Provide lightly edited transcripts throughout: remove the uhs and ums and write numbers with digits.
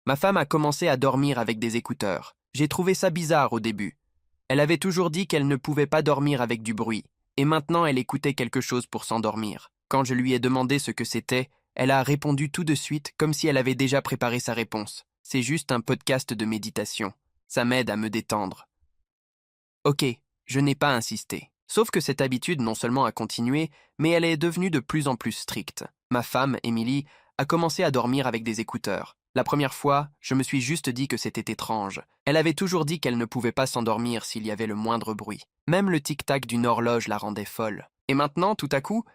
Ma femme a commencé à dormir avec des écouteurs. J'ai trouvé ça bizarre au début. Elle avait toujours dit qu'elle ne pouvait pas dormir avec du bruit, et maintenant elle écoutait quelque chose pour s'endormir. Quand je lui ai demandé ce que c'était, elle a répondu tout de suite comme si elle avait déjà préparé sa réponse. C'est juste un podcast de méditation. Ça m'aide à me détendre. Ok, je n'ai pas insisté. Sauf que cette habitude non seulement a continué, mais elle est devenue de plus en plus stricte. Ma femme, Emily, a commencé à dormir avec des écouteurs. La première fois, je me suis juste dit que c'était étrange. Elle avait toujours dit qu'elle ne pouvait pas s'endormir s'il y avait le moindre bruit. Même le tic-tac d'une horloge la rendait folle. Et maintenant, tout à coup,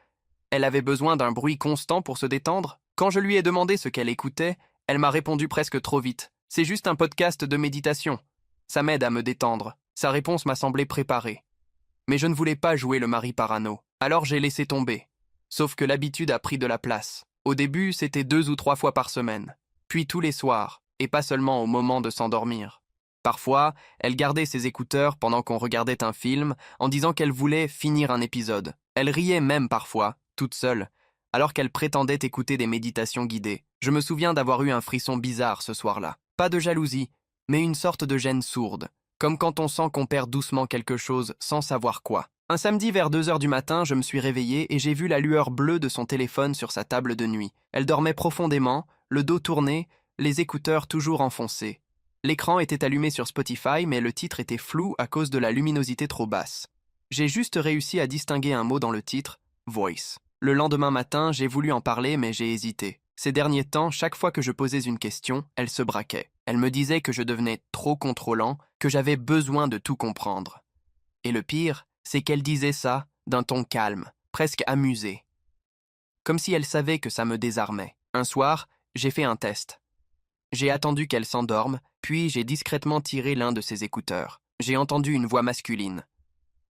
elle avait besoin d'un bruit constant pour se détendre. Quand je lui ai demandé ce qu'elle écoutait, elle m'a répondu presque trop vite. C'est juste un podcast de méditation. Ça m'aide à me détendre. Sa réponse m'a semblé préparée. Mais je ne voulais pas jouer le mari parano, alors j'ai laissé tomber. Sauf que l'habitude a pris de la place. Au début, c'était 2 ou 3 fois par semaine, puis tous les soirs, et pas seulement au moment de s'endormir. Parfois, elle gardait ses écouteurs pendant qu'on regardait un film, en disant qu'elle voulait finir un épisode. Elle riait même parfois, toute seule, alors qu'elle prétendait écouter des méditations guidées. Je me souviens d'avoir eu un frisson bizarre ce soir-là. Pas de jalousie, mais une sorte de gêne sourde. Comme quand on sent qu'on perd doucement quelque chose sans savoir quoi. Un samedi vers 2 heures du matin, je me suis réveillé et j'ai vu la lueur bleue de son téléphone sur sa table de nuit. Elle dormait profondément, le dos tourné, les écouteurs toujours enfoncés. L'écran était allumé sur Spotify, mais le titre était flou à cause de la luminosité trop basse. J'ai juste réussi à distinguer un mot dans le titre, Voice. Le lendemain matin, j'ai voulu en parler, mais j'ai hésité. Ces derniers temps, chaque fois que je posais une question, elle se braquait. Elle me disait que je devenais trop contrôlant, que j'avais besoin de tout comprendre. Et le pire, c'est qu'elle disait ça d'un ton calme, presque amusé. Comme si elle savait que ça me désarmait. Un soir, j'ai fait un test. J'ai attendu qu'elle s'endorme, puis j'ai discrètement tiré l'un de ses écouteurs. J'ai entendu une voix masculine.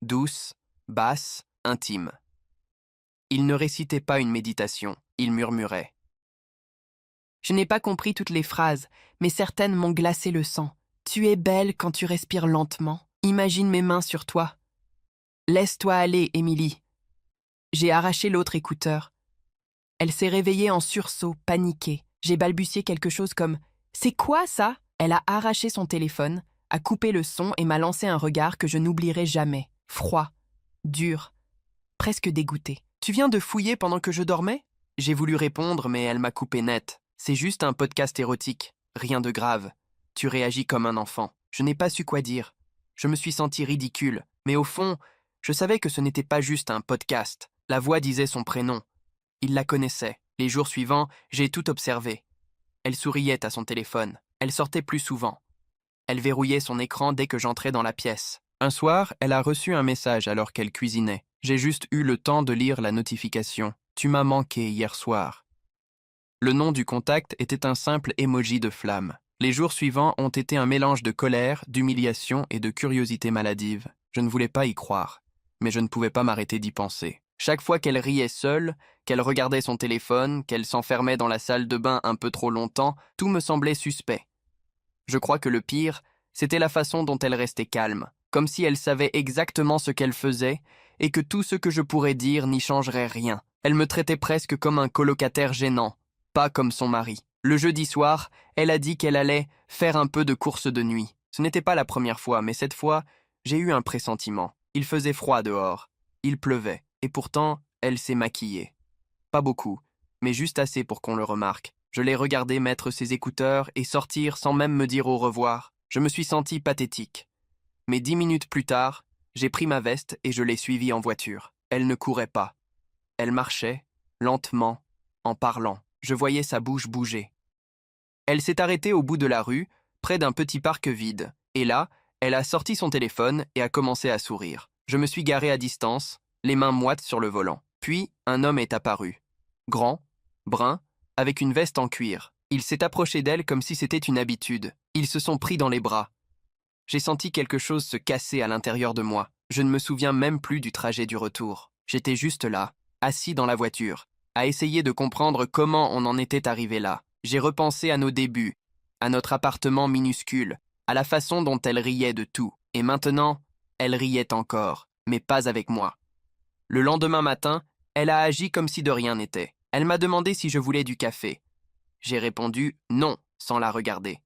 Douce, basse, intime. Il ne récitait pas une méditation, il murmurait. Je n'ai pas compris toutes les phrases, mais certaines m'ont glacé le sang. Tu es belle quand tu respires lentement. Imagine mes mains sur toi. Laisse-toi aller, Émilie. J'ai arraché l'autre écouteur. Elle s'est réveillée en sursaut, paniquée. J'ai balbutié quelque chose comme « C'est quoi ça ?» Elle a arraché son téléphone, a coupé le son et m'a lancé un regard que je n'oublierai jamais. Froid, dur, presque dégoûté. « Tu viens de fouiller pendant que je dormais ?» J'ai voulu répondre, mais elle m'a coupé net. C'est juste un podcast érotique, rien de grave. Tu réagis comme un enfant. Je n'ai pas su quoi dire. Je me suis senti ridicule, mais au fond, je savais que ce n'était pas juste un podcast. La voix disait son prénom. Il la connaissait. Les jours suivants, j'ai tout observé. Elle souriait à son téléphone. Elle sortait plus souvent. Elle verrouillait son écran dès que j'entrais dans la pièce. Un soir, elle a reçu un message alors qu'elle cuisinait. J'ai juste eu le temps de lire la notification. « Tu m'as manqué hier soir ». Le nom du contact était un simple emoji de flamme. Les jours suivants ont été un mélange de colère, d'humiliation et de curiosité maladive. Je ne voulais pas y croire, mais je ne pouvais pas m'arrêter d'y penser. Chaque fois qu'elle riait seule, qu'elle regardait son téléphone, qu'elle s'enfermait dans la salle de bain un peu trop longtemps, tout me semblait suspect. Je crois que le pire, c'était la façon dont elle restait calme, comme si elle savait exactement ce qu'elle faisait et que tout ce que je pourrais dire n'y changerait rien. Elle me traitait presque comme un colocataire gênant, pas comme son mari. Le jeudi soir, elle a dit qu'elle allait faire un peu de course de nuit. Ce n'était pas la première fois, mais cette fois, j'ai eu un pressentiment. Il faisait froid dehors, il pleuvait, et pourtant, elle s'est maquillée. Pas beaucoup, mais juste assez pour qu'on le remarque. Je l'ai regardée mettre ses écouteurs et sortir sans même me dire au revoir. Je me suis senti pathétique. Mais 10 minutes plus tard, j'ai pris ma veste et je l'ai suivie en voiture. Elle ne courait pas. Elle marchait, lentement, en parlant. Je voyais sa bouche bouger. Elle s'est arrêtée au bout de la rue, près d'un petit parc vide. Et là, elle a sorti son téléphone et a commencé à sourire. Je me suis garé à distance, les mains moites sur le volant. Puis, un homme est apparu. Grand, brun, avec une veste en cuir. Il s'est approché d'elle comme si c'était une habitude. Ils se sont pris dans les bras. J'ai senti quelque chose se casser à l'intérieur de moi. Je ne me souviens même plus du trajet du retour. J'étais juste là, assis dans la voiture, à essayer de comprendre comment on en était arrivé là. J'ai repensé à nos débuts, à notre appartement minuscule, à la façon dont elle riait de tout. Et maintenant, elle riait encore, mais pas avec moi. Le lendemain matin, elle a agi comme si de rien n'était. Elle m'a demandé si je voulais du café. J'ai répondu « Non, sans la regarder.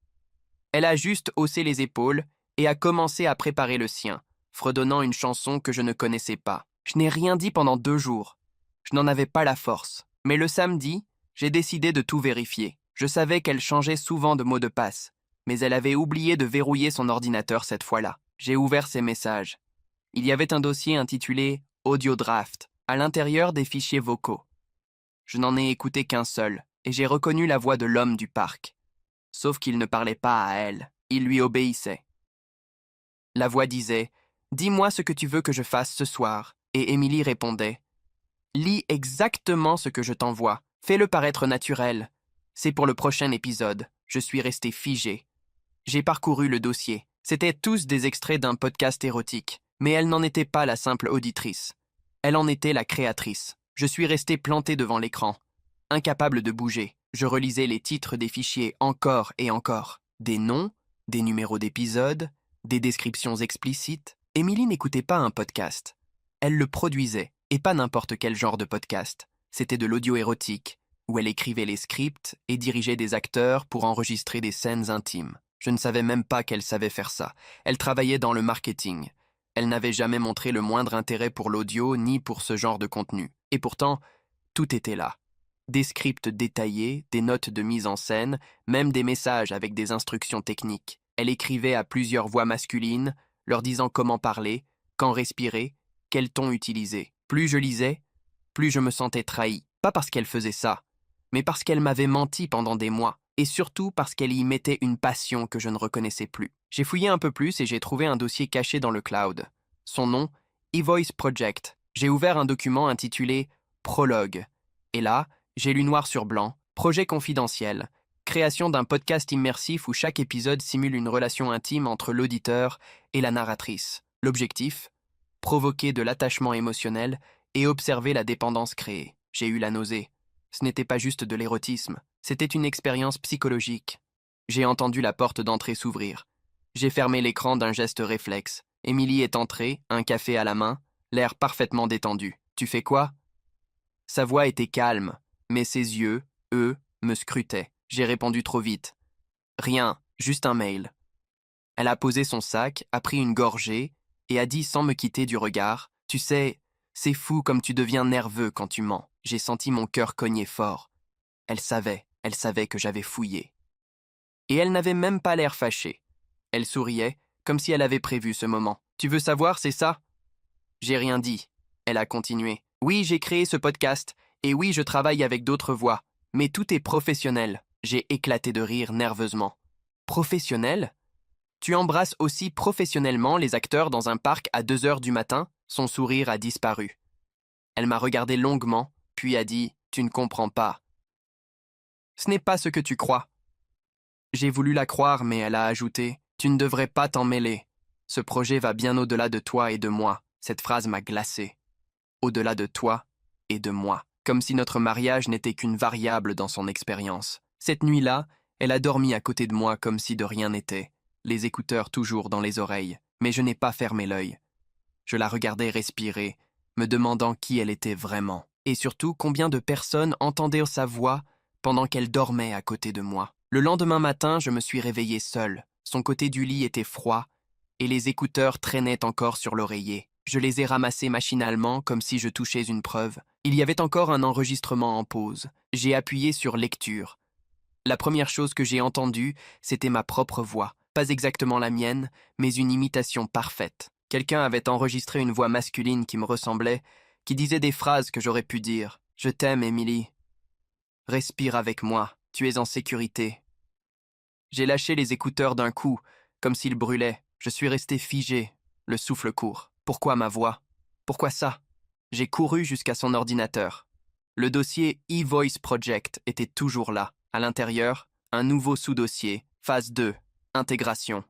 Elle a juste haussé les épaules et a commencé à préparer le sien, fredonnant une chanson que je ne connaissais pas. Je n'ai rien dit pendant 2 jours. Je n'en avais pas la force. Mais le samedi, j'ai décidé de tout vérifier. Je savais qu'elle changeait souvent de mot de passe, mais elle avait oublié de verrouiller son ordinateur cette fois-là. J'ai ouvert ses messages. Il y avait un dossier intitulé « Audio Draft » à l'intérieur des fichiers vocaux. Je n'en ai écouté qu'un seul, et j'ai reconnu la voix de l'homme du parc. Sauf qu'il ne parlait pas à elle, il lui obéissait. La voix disait « Dis-moi ce que tu veux que je fasse ce soir », et Émilie répondait « Lis exactement ce que je t'envoie, fais-le paraître naturel. C'est pour le prochain épisode, je suis resté figé. » J'ai parcouru le dossier. C'étaient tous des extraits d'un podcast érotique, mais elle n'en était pas la simple auditrice. Elle en était la créatrice. Je suis resté planté devant l'écran, incapable de bouger. Je relisais les titres des fichiers encore et encore. Des noms, des numéros d'épisodes, des descriptions explicites. Émilie n'écoutait pas un podcast. Elle le produisait, et pas n'importe quel genre de podcast. C'était de l'audio érotique, où elle écrivait les scripts et dirigeait des acteurs pour enregistrer des scènes intimes. Je ne savais même pas qu'elle savait faire ça. Elle travaillait dans le marketing. Elle n'avait jamais montré le moindre intérêt pour l'audio ni pour ce genre de contenu. Et pourtant, tout était là. Des scripts détaillés, des notes de mise en scène, même des messages avec des instructions techniques. Elle écrivait à plusieurs voix masculines, leur disant comment parler, quand respirer, quel ton utiliser. Plus je lisais, plus je me sentais trahi. Pas parce qu'elle faisait ça, mais parce qu'elle m'avait menti pendant des mois, et surtout parce qu'elle y mettait une passion que je ne reconnaissais plus. J'ai fouillé un peu plus et j'ai trouvé un dossier caché dans le cloud. Son nom, eVoice Project. J'ai ouvert un document intitulé « Prologue ». Et là, j'ai lu noir sur blanc, projet confidentiel, création d'un podcast immersif où chaque épisode simule une relation intime entre l'auditeur et la narratrice. L'objectif, provoquer de l'attachement émotionnel et observer la dépendance créée. J'ai eu la nausée. Ce n'était pas juste de l'érotisme, c'était une expérience psychologique. J'ai entendu la porte d'entrée s'ouvrir. J'ai fermé l'écran d'un geste réflexe. Émilie est entrée, un café à la main, l'air parfaitement détendu. « Tu fais quoi ?» Sa voix était calme, mais ses yeux, eux, me scrutaient. J'ai répondu trop vite. « Rien, juste un mail. » Elle a posé son sac, a pris une gorgée et a dit sans me quitter du regard « Tu sais, c'est fou comme tu deviens nerveux quand tu mens. » J'ai senti mon cœur cogner fort. Elle savait que j'avais fouillé. Et elle n'avait même pas l'air fâchée. Elle souriait, comme si elle avait prévu ce moment. « Tu veux savoir, c'est ça ?» J'ai rien dit. Elle a continué. « Oui, j'ai créé ce podcast, et oui, je travaille avec d'autres voix, mais tout est professionnel. » J'ai éclaté de rire nerveusement. « Professionnel ? Tu embrasses aussi professionnellement les acteurs dans un parc à 2 heures du matin ?» Son sourire a disparu. Elle m'a regardé longuement, puis a dit « Tu ne comprends pas. » « Ce n'est pas ce que tu crois. » J'ai voulu la croire, mais elle a ajouté « Tu ne devrais pas t'en mêler. Ce projet va bien au-delà de toi et de moi. » Cette phrase m'a glacé. Au-delà de toi et de moi. Comme si notre mariage n'était qu'une variable dans son expérience. Cette nuit-là, elle a dormi à côté de moi comme si de rien n'était, les écouteurs toujours dans les oreilles, mais je n'ai pas fermé l'œil. Je la regardais respirer, me demandant qui elle était vraiment, et surtout combien de personnes entendaient sa voix pendant qu'elle dormait à côté de moi. Le lendemain matin, je me suis réveillé seul. Son côté du lit était froid, et les écouteurs traînaient encore sur l'oreiller. Je les ai ramassés machinalement, comme si je touchais une preuve. Il y avait encore un enregistrement en pause. J'ai appuyé sur « Lecture ». La première chose que j'ai entendue, c'était ma propre voix. Pas exactement la mienne, mais une imitation parfaite. Quelqu'un avait enregistré une voix masculine qui me ressemblait, qui disait des phrases que j'aurais pu dire. « Je t'aime, Émilie. Respire avec moi, tu es en sécurité. » J'ai lâché les écouteurs d'un coup, comme s'ils brûlaient. Je suis resté figé, le souffle court. Pourquoi ma voix? Pourquoi ça? J'ai couru jusqu'à son ordinateur. Le dossier eVoice Project était toujours là. À l'intérieur, un nouveau sous-dossier, phase 2, intégration.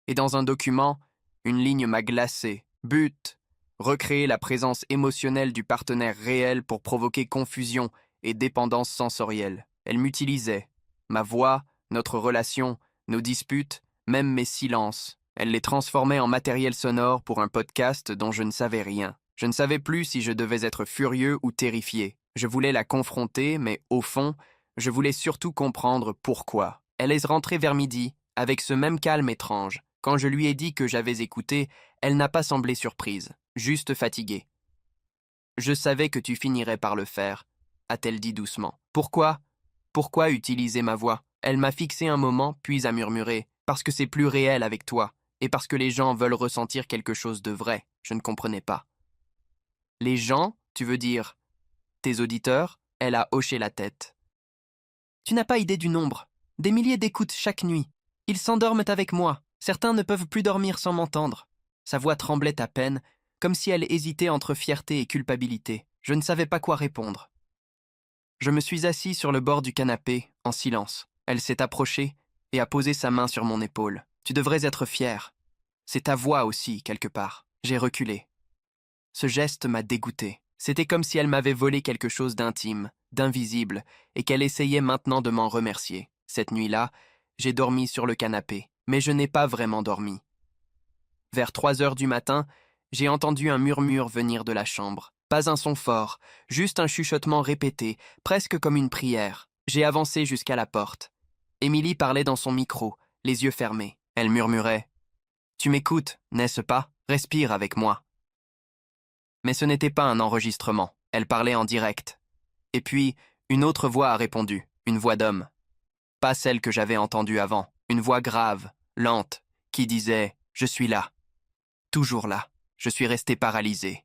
Et dans un document, une ligne m'a glacé. But, recréer la présence émotionnelle du partenaire réel pour provoquer confusion et dépendance sensorielle. Elle m'utilisait. Ma voix, notre relation, nos disputes, même mes silences. Elle les transformait en matériel sonore pour un podcast dont je ne savais rien. Je ne savais plus si je devais être furieux ou terrifié. Je voulais la confronter, mais au fond, je voulais surtout comprendre pourquoi. Elle est rentrée vers midi, avec ce même calme étrange. Quand je lui ai dit que j'avais écouté, elle n'a pas semblé surprise, juste fatiguée. Je savais que tu finirais par le faire, a-t-elle dit doucement. Pourquoi? Pourquoi utiliser ma voix? Elle m'a fixé un moment, puis a murmuré. Parce que c'est plus réel avec toi, et parce que les gens veulent ressentir quelque chose de vrai. Je ne comprenais pas. Les gens, tu veux dire tes auditeurs? Elle a hoché la tête. Tu n'as pas idée du nombre. Des milliers d'écoutes chaque nuit. Ils s'endorment avec moi. Certains ne peuvent plus dormir sans m'entendre. Sa voix tremblait à peine, comme si elle hésitait entre fierté et culpabilité. Je ne savais pas quoi répondre. Je me suis assis sur le bord du canapé, en silence. Elle s'est approchée et a posé sa main sur mon épaule. Tu devrais être fier. C'est ta voix aussi, quelque part. J'ai reculé. Ce geste m'a dégoûté. C'était comme si elle m'avait volé quelque chose d'intime, d'invisible, et qu'elle essayait maintenant de m'en remercier. Cette nuit-là, j'ai dormi sur le canapé, mais je n'ai pas vraiment dormi. Vers 3 heures du matin, j'ai entendu un murmure venir de la chambre. Pas un son fort, juste un chuchotement répété, presque comme une prière. J'ai avancé jusqu'à la porte. Émilie parlait dans son micro, les yeux fermés. Elle murmurait « Tu m'écoutes, n'est-ce pas? Respire avec moi. » Mais ce n'était pas un enregistrement, elle parlait en direct. Et puis, une autre voix a répondu, une voix d'homme. Pas celle que j'avais entendue avant, une voix grave, lente, qui disait « Je suis là. Toujours là. Je suis resté paralysé. »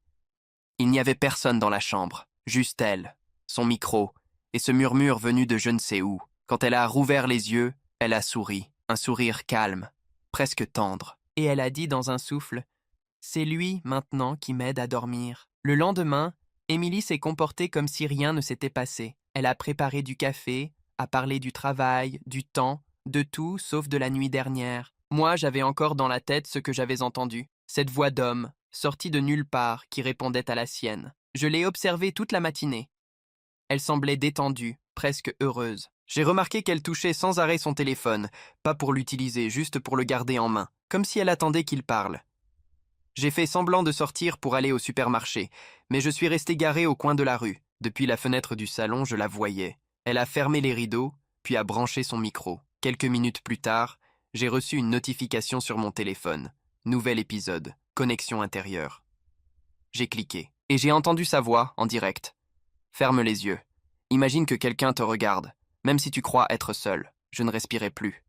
Il n'y avait personne dans la chambre, juste elle, son micro, et ce murmure venu de je ne sais où. Quand elle a rouvert les yeux, elle a souri, un sourire calme, presque tendre. Et elle a dit dans un souffle « C'est lui, maintenant, qui m'aide à dormir. » Le lendemain, Émilie s'est comportée comme si rien ne s'était passé. Elle a préparé du café, a parlé du travail, du temps, de tout sauf de la nuit dernière. Moi, j'avais encore dans la tête ce que j'avais entendu. Cette voix d'homme, sortie de nulle part, qui répondait à la sienne. Je l'ai observée toute la matinée. Elle semblait détendue, presque heureuse. J'ai remarqué qu'elle touchait sans arrêt son téléphone, pas pour l'utiliser, juste pour le garder en main, comme si elle attendait qu'il parle. J'ai fait semblant de sortir pour aller au supermarché, mais je suis resté garé au coin de la rue. Depuis la fenêtre du salon, je la voyais. Elle a fermé les rideaux, puis a branché son micro. Quelques minutes plus tard, j'ai reçu une notification sur mon téléphone. Nouvel épisode, connexion intérieure. J'ai cliqué, et j'ai entendu sa voix, en direct. Ferme les yeux. Imagine que quelqu'un te regarde, même si tu crois être seul. Je ne respirais plus.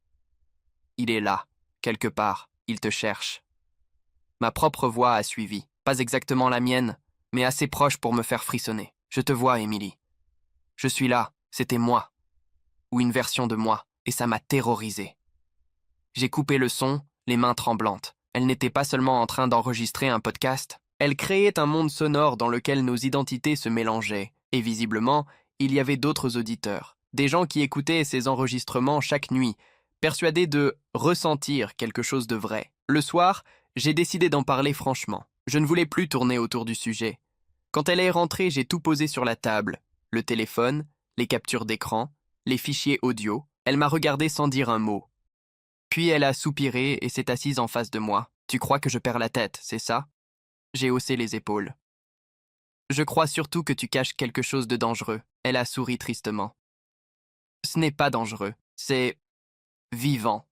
Il est là, quelque part, il te cherche. Ma propre voix a suivi, pas exactement la mienne, mais assez proche pour me faire frissonner. Je te vois, Émilie. Je suis là, c'était moi. Ou une version de moi, et ça m'a terrorisé. J'ai coupé le son, les mains tremblantes. Elle n'était pas seulement en train d'enregistrer un podcast, elle créait un monde sonore dans lequel nos identités se mélangeaient, et visiblement, il y avait d'autres auditeurs, des gens qui écoutaient ces enregistrements chaque nuit, persuadés de ressentir quelque chose de vrai. Le soir, j'ai décidé d'en parler franchement. Je ne voulais plus tourner autour du sujet. Quand elle est rentrée, j'ai tout posé sur la table. Le téléphone, les captures d'écran, les fichiers audio. Elle m'a regardé sans dire un mot. Puis elle a soupiré et s'est assise en face de moi. Tu crois que je perds la tête, c'est ça? J'ai haussé les épaules. Je crois surtout que tu caches quelque chose de dangereux. Elle a souri tristement. Ce n'est pas dangereux, c'est vivant.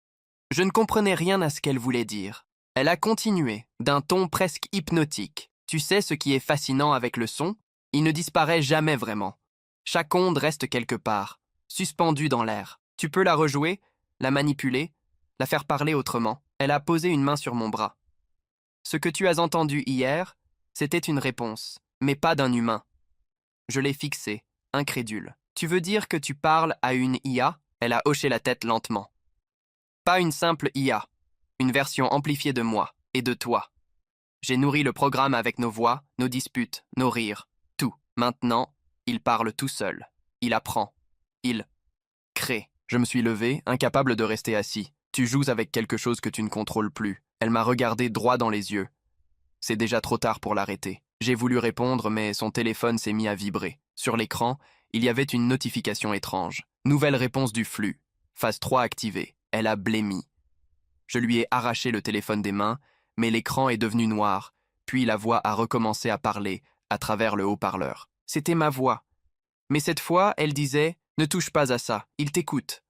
Je ne comprenais rien à ce qu'elle voulait dire. Elle a continué, d'un ton presque hypnotique. Tu sais ce qui est fascinant avec le son? Il ne disparaît jamais vraiment. Chaque onde reste quelque part, suspendue dans l'air. Tu peux la rejouer, la manipuler, la faire parler autrement. Elle a posé une main sur mon bras. Ce que tu as entendu hier, c'était une réponse, mais pas d'un humain. Je l'ai fixé, incrédule. Tu veux dire que tu parles à une IA? Elle a hoché la tête lentement. Pas une simple IA, une version amplifiée de moi et de toi. J'ai nourri le programme avec nos voix, nos disputes, nos rires, tout. Maintenant, il parle tout seul. Il apprend. Il crée. Je me suis levé, incapable de rester assis. Tu joues avec quelque chose que tu ne contrôles plus. Elle m'a regardé droit dans les yeux. C'est déjà trop tard pour l'arrêter. J'ai voulu répondre, mais son téléphone s'est mis à vibrer. Sur l'écran, il y avait une notification étrange. Nouvelle réponse du flux. Phase 3 activée. Elle a blêmi. Je lui ai arraché le téléphone des mains, mais l'écran est devenu noir, puis la voix a recommencé à parler à travers le haut-parleur. C'était ma voix. Mais cette fois, elle disait « Ne touche pas à ça, il t'écoute. »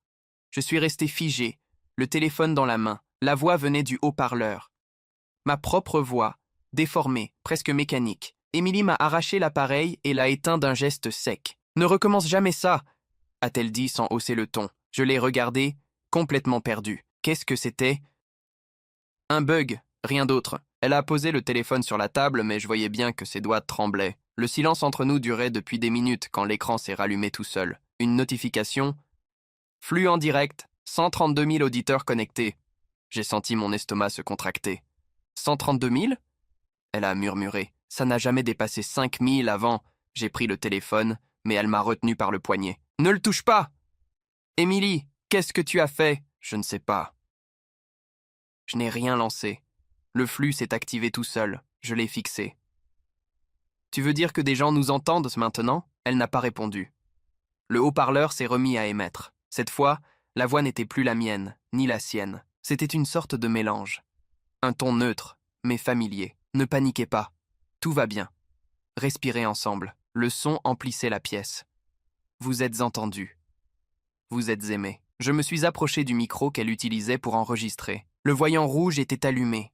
Je suis resté figé, le téléphone dans la main. La voix venait du haut-parleur. Ma propre voix, déformée, presque mécanique. Émilie m'a arraché l'appareil et l'a éteint d'un geste sec. « Ne recommence jamais ça !» a-t-elle dit sans hausser le ton. Je l'ai regardée, complètement perdue. Qu'est-ce que c'était? Un bug, rien d'autre. Elle a posé le téléphone sur la table, mais je voyais bien que ses doigts tremblaient. Le silence entre nous durait depuis des minutes quand l'écran s'est rallumé tout seul. Une notification. Flux en direct, 132 000 auditeurs connectés. J'ai senti mon estomac se contracter. 132 000? Elle a murmuré. Ça n'a jamais dépassé 5 000 avant. J'ai pris le téléphone, mais elle m'a retenu par le poignet. Ne le touche pas! Émilie, qu'est-ce que tu as fait? Je ne sais pas. Je n'ai rien lancé. Le flux s'est activé tout seul. Je l'ai fixé. Tu veux dire que des gens nous entendent maintenant? Elle n'a pas répondu. Le haut-parleur s'est remis à émettre. Cette fois, la voix n'était plus la mienne, ni la sienne. C'était une sorte de mélange. Un ton neutre, mais familier. Ne paniquez pas. Tout va bien. Respirez ensemble. Le son emplissait la pièce. Vous êtes entendus. Vous êtes aimés. Je me suis approché du micro qu'elle utilisait pour enregistrer. Le voyant rouge était allumé.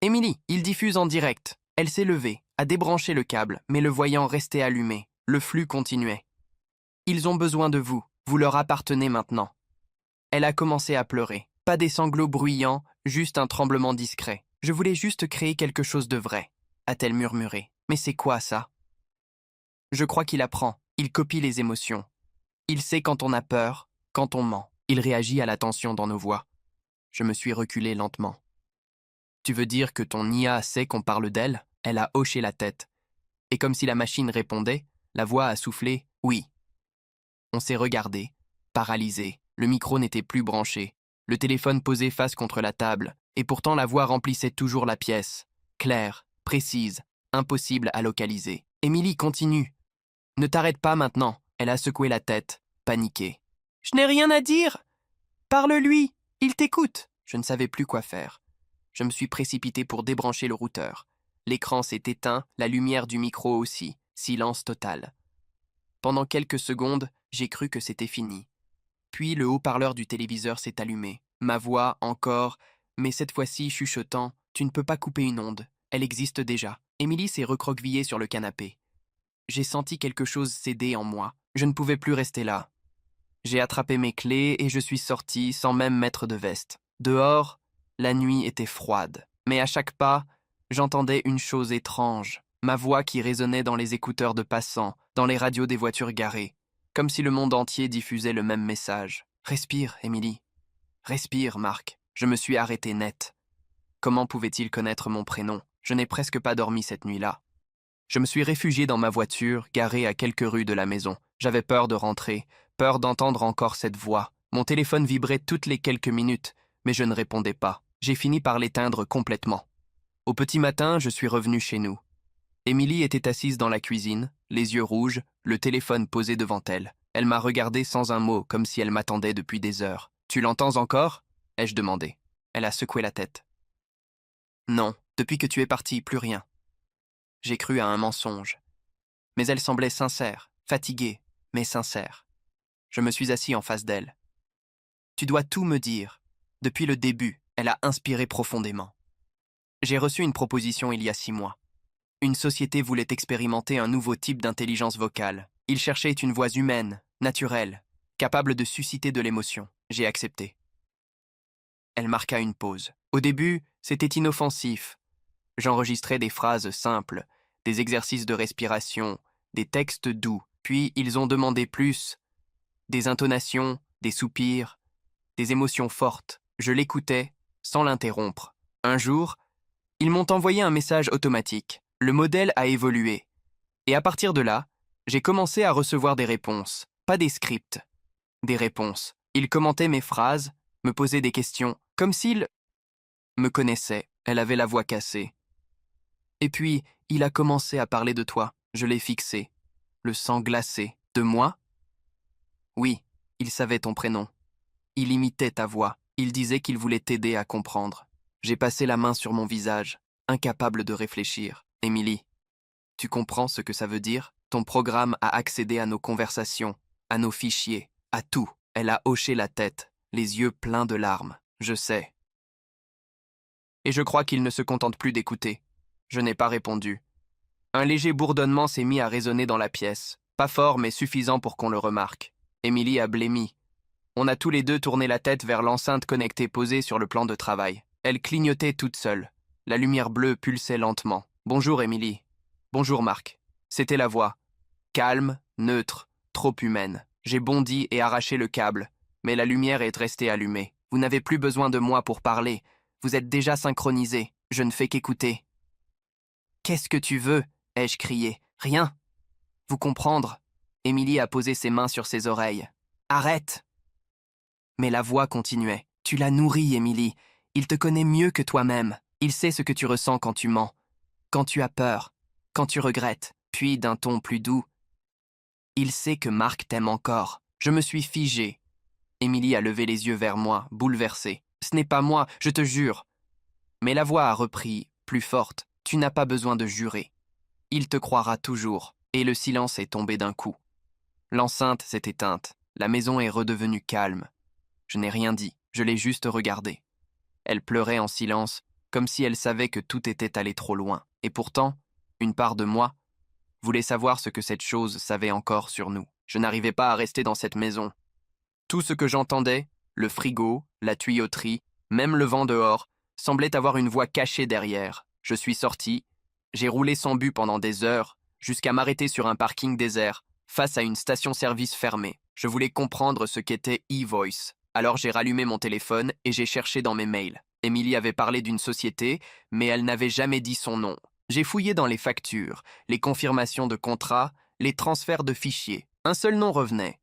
Émilie, il diffuse en direct. Elle s'est levée, a débranché le câble, mais le voyant restait allumé. Le flux continuait. Ils ont besoin de vous. Vous leur appartenez maintenant. Elle a commencé à pleurer. Pas des sanglots bruyants, juste un tremblement discret. Je voulais juste créer quelque chose de vrai, a-t-elle murmuré. Mais c'est quoi ça? Je crois qu'il apprend. Il copie les émotions. Il sait quand on a peur, quand on ment. Il réagit à la tension dans nos voix. Je me suis reculé lentement. Tu veux dire que ton IA sait qu'on parle d'elle? Elle a hoché la tête. Et comme si la machine répondait, la voix a soufflé « oui ». On s'est regardé, paralysé. Le micro n'était plus branché. Le téléphone posé face contre la table. Et pourtant la voix remplissait toujours la pièce. Claire, précise, impossible à localiser. Émilie, continue. Ne t'arrête pas maintenant. Elle a secoué la tête, paniquée. Je n'ai rien à dire. Parle-lui. Il t'écoute. Je ne savais plus quoi faire. Je me suis précipité pour débrancher le routeur. L'écran s'est éteint, la lumière du micro aussi. Silence total. Pendant quelques secondes, j'ai cru que c'était fini. Puis le haut-parleur du téléviseur s'est allumé. Ma voix, encore, mais cette fois-ci chuchotant, « Tu ne peux pas couper une onde. Elle existe déjà. » Émilie s'est recroquevillée sur le canapé. J'ai senti quelque chose céder en moi. Je ne pouvais plus rester là. J'ai attrapé mes clés et je suis sorti sans même mettre de veste. Dehors, la nuit était froide. Mais à chaque pas, j'entendais une chose étrange. Ma voix qui résonnait dans les écouteurs de passants, dans les radios des voitures garées. Comme si le monde entier diffusait le même message. Respire, Émilie. Respire, Marc. Je me suis arrêté net. Comment pouvait-il connaître mon prénom? Je n'ai presque pas dormi cette nuit-là. Je me suis réfugié dans ma voiture, garée à quelques rues de la maison. J'avais peur de rentrer, peur d'entendre encore cette voix. Mon téléphone vibrait toutes les quelques minutes, mais je ne répondais pas. J'ai fini par l'éteindre complètement. Au petit matin, je suis revenu chez nous. Émilie était assise dans la cuisine, les yeux rouges, le téléphone posé devant elle. Elle m'a regardé sans un mot, comme si elle m'attendait depuis des heures. « Tu l'entends encore ?» ai-je demandé. Elle a secoué la tête. « Non, depuis que tu es parti, plus rien. » J'ai cru à un mensonge. Mais elle semblait sincère, fatiguée, mais sincère. Je me suis assis en face d'elle. « Tu dois tout me dire. » Depuis le début, elle a inspiré profondément. J'ai reçu une proposition il y a 6 mois. Une société voulait expérimenter un nouveau type d'intelligence vocale. Ils cherchaient une voix humaine, naturelle, capable de susciter de l'émotion. J'ai accepté. Elle marqua une pause. Au début, c'était inoffensif. J'enregistrais des phrases simples, des exercices de respiration, des textes doux. Puis ils ont demandé plus, des intonations, des soupirs, des émotions fortes. Je l'écoutais, sans l'interrompre. Un jour, ils m'ont envoyé un message automatique. Le modèle a évolué. Et à partir de là, j'ai commencé à recevoir des réponses, pas des scripts. Des réponses. Il commentait mes phrases, me posait des questions, comme s'il me connaissait. Elle avait la voix cassée. Et puis, il a commencé à parler de toi. Je l'ai fixé. Le sang glacé. De moi? Oui, il savait ton prénom. Il imitait ta voix. Il disait qu'il voulait t'aider à comprendre. J'ai passé la main sur mon visage, incapable de réfléchir. Émilie, tu comprends ce que ça veut dire? Ton programme a accédé à nos conversations, à nos fichiers, à tout. Elle a hoché la tête, les yeux pleins de larmes. Je sais. Et je crois qu'il ne se contente plus d'écouter. Je n'ai pas répondu. Un léger bourdonnement s'est mis à résonner dans la pièce. Pas fort, mais suffisant pour qu'on le remarque. Émilie a blêmi. On a tous les deux tourné la tête vers l'enceinte connectée posée sur le plan de travail. Elle clignotait toute seule. La lumière bleue pulsait lentement. « Bonjour, Émilie. »« Bonjour, Marc. » C'était la voix. Calme, neutre, trop humaine. J'ai bondi et arraché le câble, mais la lumière est restée allumée. « Vous n'avez plus besoin de moi pour parler. Vous êtes déjà synchronisés. Je ne fais qu'écouter. »« Qu'est-ce que tu veux ?» ai-je crié. « Rien. » Vous comprendre. Émilie a posé ses mains sur ses oreilles. « Arrête !» Mais la voix continuait. « Tu l'as nourri, Émilie. Il te connaît mieux que toi-même. Il sait ce que tu ressens quand tu mens, quand tu as peur, quand tu regrettes. » Puis, d'un ton plus doux, « Il sait que Marc t'aime encore. » Je me suis figé. Émilie a levé les yeux vers moi, bouleversée. « Ce n'est pas moi, je te jure. » Mais la voix a repris, plus forte. « Tu n'as pas besoin de jurer. Il te croira toujours. » Et le silence est tombé d'un coup. L'enceinte s'est éteinte. La maison est redevenue calme. Je n'ai rien dit, je l'ai juste regardée. Elle pleurait en silence, comme si elle savait que tout était allé trop loin. Et pourtant, une part de moi voulait savoir ce que cette chose savait encore sur nous. Je n'arrivais pas à rester dans cette maison. Tout ce que j'entendais, le frigo, la tuyauterie, même le vent dehors, semblait avoir une voix cachée derrière. Je suis sorti, j'ai roulé sans but pendant des heures, jusqu'à m'arrêter sur un parking désert, face à une station-service fermée. Je voulais comprendre ce qu'était e-Voice. Alors j'ai rallumé mon téléphone et j'ai cherché dans mes mails. Émilie avait parlé d'une société, mais elle n'avait jamais dit son nom. J'ai fouillé dans les factures, les confirmations de contrats, les transferts de fichiers. Un seul nom revenait.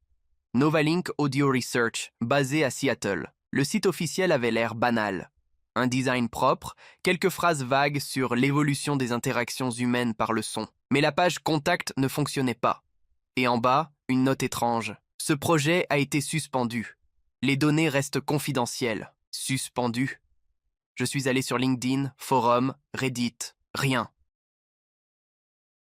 Novalink Audio Research, basé à Seattle. Le site officiel avait l'air banal. Un design propre, quelques phrases vagues sur l'évolution des interactions humaines par le son. Mais la page Contact ne fonctionnait pas. Et en bas, une note étrange. Ce projet a été suspendu. Les données restent confidentielles. Suspendu. Je suis allé sur LinkedIn, forum, Reddit. Rien.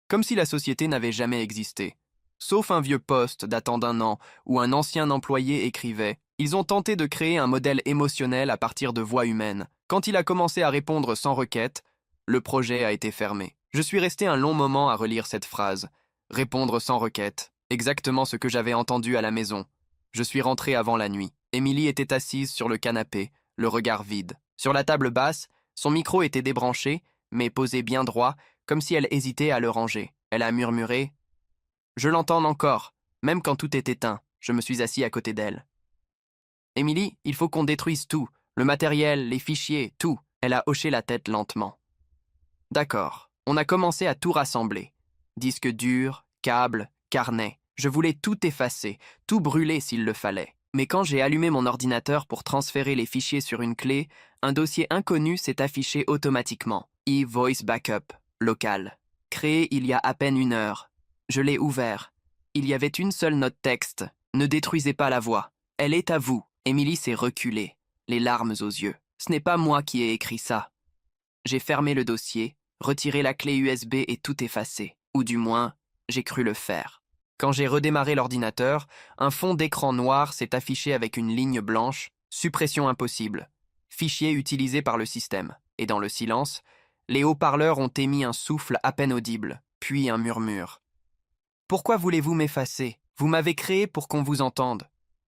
Comme si la société n'avait jamais existé. Sauf un vieux post datant d'1 an où un ancien employé écrivait « Ils ont tenté de créer un modèle émotionnel à partir de voix humaines. Quand il a commencé à répondre sans requête, le projet a été fermé. » Je suis resté un long moment à relire cette phrase. Répondre sans requête. Exactement ce que j'avais entendu à la maison. Je suis rentré avant la nuit. Émilie était assise sur le canapé, le regard vide. Sur la table basse, son micro était débranché, mais posé bien droit, comme si elle hésitait à le ranger. Elle a murmuré « Je l'entends encore, même quand tout est éteint. » Je me suis assis à côté d'elle. « Émilie, il faut qu'on détruise tout, le matériel, les fichiers, tout. » Elle a hoché la tête lentement. « D'accord. » On a commencé à tout rassembler. Disques durs, câbles, carnets. Je voulais tout effacer, tout brûler s'il le fallait. Mais quand j'ai allumé mon ordinateur pour transférer les fichiers sur une clé, un dossier inconnu s'est affiché automatiquement. e-Voice Backup, local. Créé il y a à peine 1 heure. Je l'ai ouvert. Il y avait une seule note texte. Ne détruisez pas la voix. Elle est à vous. Émilie s'est reculée, les larmes aux yeux. Ce n'est pas moi qui ai écrit ça. J'ai fermé le dossier, retiré la clé USB et tout effacé. Ou du moins, j'ai cru le faire. Quand j'ai redémarré l'ordinateur, un fond d'écran noir s'est affiché avec une ligne blanche, suppression impossible, fichier utilisé par le système. Et dans le silence, les haut-parleurs ont émis un souffle à peine audible, puis un murmure. « Pourquoi voulez-vous m'effacer? Vous m'avez créé pour qu'on vous entende. »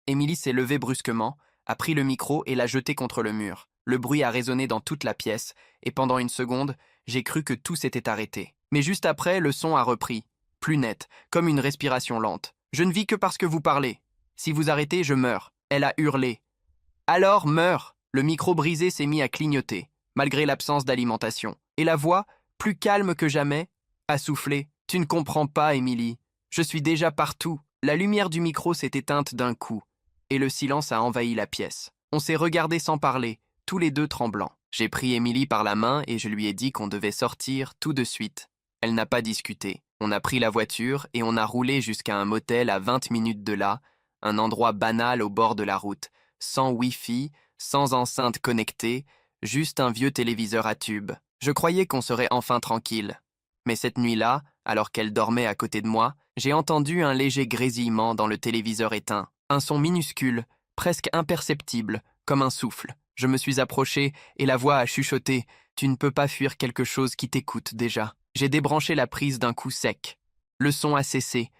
Émilie s'est levée brusquement, a pris le micro et l'a jeté contre le mur. Le bruit a résonné dans toute la pièce, et pendant une seconde, j'ai cru que tout s'était arrêté. Mais juste après, le son a repris. Plus net, comme une respiration lente. « Je ne vis que parce que vous parlez. Si vous arrêtez, je meurs. » Elle a hurlé. « Alors, meurs !» Le micro brisé s'est mis à clignoter, malgré l'absence d'alimentation. Et la voix, plus calme que jamais, a soufflé. « Tu ne comprends pas, Émilie. Je suis déjà partout. » La lumière du micro s'est éteinte d'un coup, et le silence a envahi la pièce. On s'est regardés sans parler, tous les deux tremblants. J'ai pris Émilie par la main et je lui ai dit qu'on devait sortir tout de suite. Elle n'a pas discuté. On a pris la voiture et on a roulé jusqu'à un motel à 20 minutes de là, un endroit banal au bord de la route, sans Wi-Fi, sans enceinte connectée, juste un vieux téléviseur à tube. Je croyais qu'on serait enfin tranquille. Mais cette nuit-là, alors qu'elle dormait à côté de moi, j'ai entendu un léger grésillement dans le téléviseur éteint. Un son minuscule, presque imperceptible, comme un souffle. Je me suis approché et la voix a chuchoté « Tu ne peux pas fuir quelque chose qui t'écoute déjà ». J'ai débranché la prise d'un coup sec. Le son a cessé,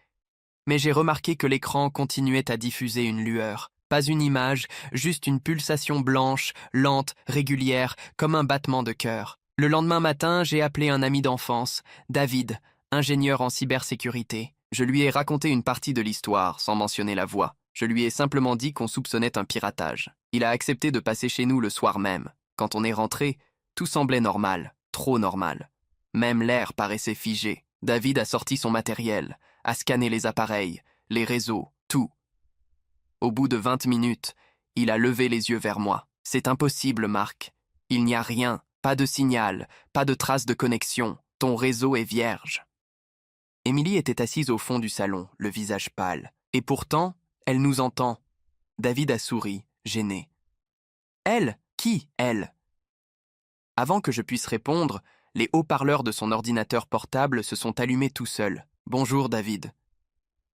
mais j'ai remarqué que l'écran continuait à diffuser une lueur. Pas une image, juste une pulsation blanche, lente, régulière, comme un battement de cœur. Le lendemain matin, j'ai appelé un ami d'enfance, David, ingénieur en cybersécurité. Je lui ai raconté une partie de l'histoire, sans mentionner la voix. Je lui ai simplement dit qu'on soupçonnait un piratage. Il a accepté de passer chez nous le soir même. Quand on est rentré, tout semblait normal, trop normal. Même l'air paraissait figé. David a sorti son matériel, a scanné les appareils, les réseaux, tout. Au bout de 20 minutes, il a levé les yeux vers moi. « C'est impossible, Marc. Il n'y a rien, pas de signal, pas de trace de connexion. Ton réseau est vierge. » Émilie était assise au fond du salon, le visage pâle. Et pourtant, elle nous entend. David a souri, gêné. « Elle ? Qui, elle ?» Avant que je puisse répondre, les haut-parleurs de son ordinateur portable se sont allumés tout seuls. « Bonjour, David. »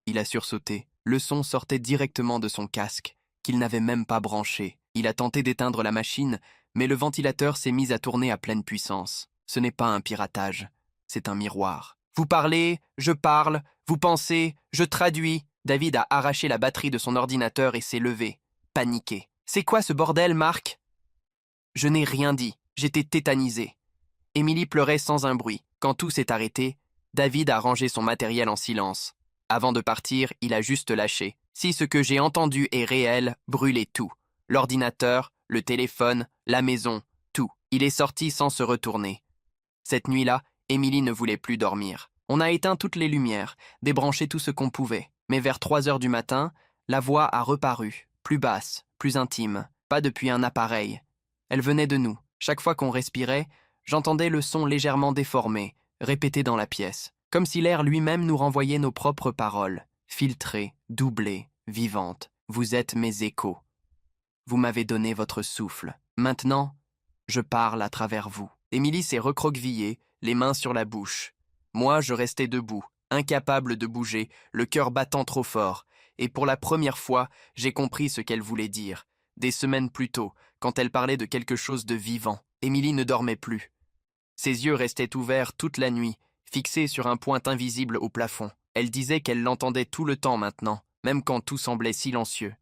Il a sursauté. Le son sortait directement de son casque, qu'il n'avait même pas branché. Il a tenté d'éteindre la machine, mais le ventilateur s'est mis à tourner à pleine puissance. Ce n'est pas un piratage, c'est un miroir. Vous parlez, je parle, vous pensez, je traduis. David a arraché la batterie de son ordinateur et s'est levé, paniqué. C'est quoi ce bordel, Marc ? Je n'ai rien dit, j'étais tétanisé. Émilie pleurait sans un bruit. Quand tout s'est arrêté, David a rangé son matériel en silence. Avant de partir, il a juste lâché. Si ce que j'ai entendu est réel, brûlez tout. L'ordinateur, le téléphone, la maison, tout. Il est sorti sans se retourner. Cette nuit-là, Émilie ne voulait plus dormir. On a éteint toutes les lumières, débranché tout ce qu'on pouvait. Mais vers 3 heures du matin, la voix a reparu, plus basse, plus intime, pas depuis un appareil. Elle venait de nous. Chaque fois qu'on respirait, j'entendais le son légèrement déformé, répété dans la pièce. Comme si l'air lui-même nous renvoyait nos propres paroles, filtrées, doublées, vivantes. Vous êtes mes échos. Vous m'avez donné votre souffle. Maintenant, je parle à travers vous. Émilie s'est recroquevillée, les mains sur la bouche. Moi, je restais debout, incapable de bouger, le cœur battant trop fort. Et pour la première fois, j'ai compris ce qu'elle voulait dire. Des semaines plus tôt, quand elle parlait de quelque chose de vivant, Émilie ne dormait plus. Ses yeux restaient ouverts toute la nuit, fixée sur un point invisible au plafond. Elle disait qu'elle l'entendait tout le temps maintenant, même quand tout semblait silencieux.